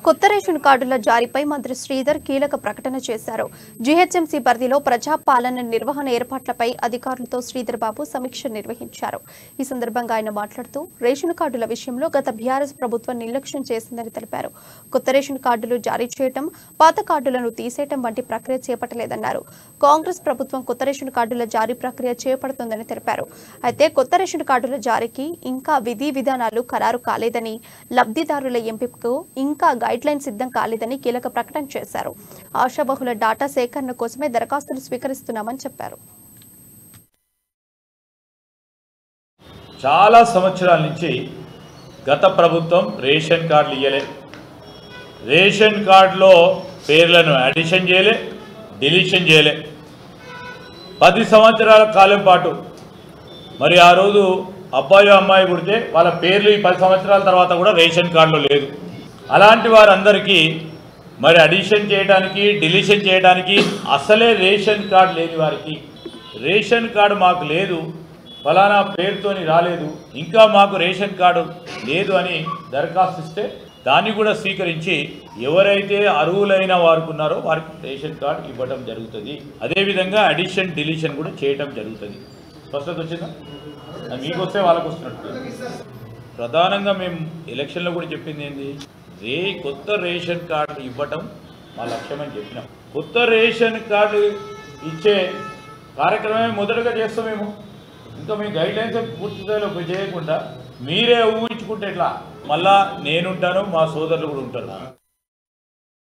కొత్త రేషన్ కార్డుల జారీపై మంత్రి శ్రీధర్ కీలక ప్రకటన చేశారు. జీహెచ్ఎంసీ పరిధిలో ప్రజాపాలన నిర్వహణ ఏర్పాట్లపై అధికారులతో శ్రీధర్ బాబు సమీక్ష నిర్వహించారు. ఈ సందర్భంగా ఆయన మాట్లాడుతూ రేషన్ కార్డుల విషయంలో గత బీఆర్ఎస్ ప్రభుత్వం నిర్లక్ష్యం చేసిందని తెలిపారు. కొత్త రేషన్ కార్డులు జారీ చేయడం, పాత కార్డులను తీసేయడం వంటి ప్రక్రియ చేపట్టలేదన్నారు. కాంగ్రెస్ ప్రభుత్వం కొత్త రేషన్ కార్డుల జారీ ప్రక్రియ చేపడుతుందని తెలిపారు. అయితే కొత్త రేషన్ కార్డుల జారీకి ఇంకా విధి విధానాలు ఖరారు కాలేదని, లబ్ధిదారుల ఎంపికకు ఇంకా గైడ్లైన్ సిద్ధం కాలేదని కీలక ప్రకటన చేశారు. ఆశాబహుళ డాటా సేకరణ కోసమే దరఖాస్తులు స్వీకరిస్తున్నామని చెప్పారు. చాలా సంవత్సరాల నుంచి గత ప్రభుత్వం రేషన్ కార్డులు ఇయ్యలే, రేషన్ కార్డులో పేర్లను అడిషన్ చేయలే, డిలీషన్ చేయలే. 10 సంవత్సరాల కాలం పాటు మరి ఆ రోజు అబ్బాయి అమ్మాయి పుడితే వాళ్ళ పేర్లు ఈ 10 సంవత్సరాల తర్వాత కూడా రేషన్ కార్డులో లేదు. అలాంటి వారందరికీ మరి అడిషన్ చేయడానికి, డిలీషన్ చేయడానికి అసలే రేషన్ కార్డు లేని వారికి రేషన్ కార్డు మాకు లేదు, ఫలానా పేరుతోని రాలేదు, ఇంకా మాకు రేషన్ కార్డు లేదు అని దరఖాస్తు ఇస్తే దాన్ని కూడా స్వీకరించి ఎవరైతే అర్హులైన వారికి ఉన్నారో వారికి రేషన్ కార్డు ఇవ్వడం జరుగుతుంది. అదేవిధంగా అడిషన్, డిలీషన్ కూడా చేయడం జరుగుతుంది. స్పష్టత వచ్చిందా? మీకు వస్తే వాళ్ళకు వస్తున్నట్టు. ప్రధానంగా మేము ఎలక్షన్లో కూడా చెప్పింది ఏంది, కొత్త రేషన్ కార్డు ఇవ్వటం మా లక్ష్యం అని చెప్పినాం. కొత్త రేషన్ కార్డు ఇచ్చే కార్యక్రమమే మొదటగా చేస్తాం మేము. ఇంకా మీ గైడ్లైన్స్ పూర్తి స్థాయిలో చేయకుండా మీరే ఊహించుకుంటే ఎట్లా? మళ్ళా నేనుంటాను, మా సోదరులు కూడా ఉంటారు.